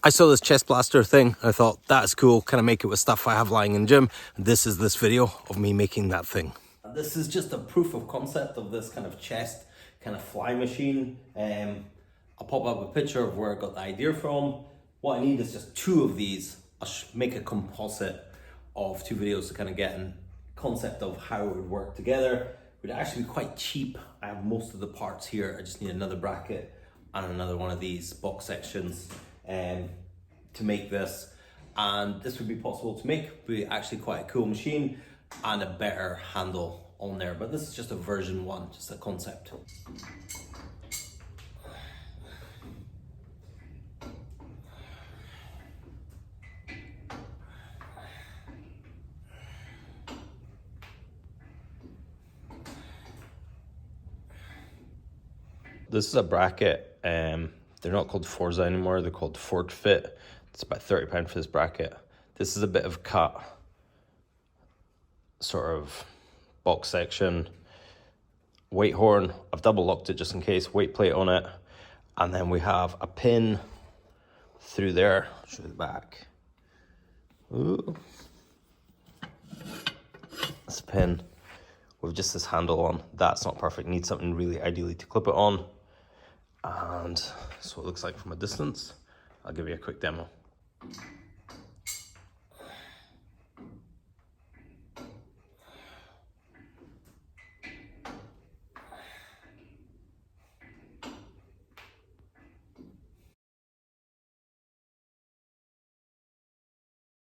I saw this chest blaster thing. I thought that's cool. Kind of make it with stuff I have lying in the gym. This is this video of me making that thing. This is just a proof of concept of this kind of chest, kind of fly machine. I'll pop up a picture of where I got the idea from. What I need is just 2 of these. I'll make a composite of 2 videos to kind of get a concept of how it would work together. It would actually be quite cheap. I have most of the parts here. I just need another bracket and another one of these box sections to make this. And this would be possible to make, be actually quite a cool machine and a better handle on there. But this is just a version 1, just a concept. This is a bracket. They're not called Forza anymore, they're called Forge Fit. It's about £30 for this bracket. This is a bit of cut, sort of box section. Weight horn, I've double locked it just in case, weight plate on it. And then we have a pin through there, I'll show you the back. Ooh. This pin with just this handle on, that's not perfect. Need something really ideally to clip it on. And so it looks like from a distance. I'll give you a quick demo.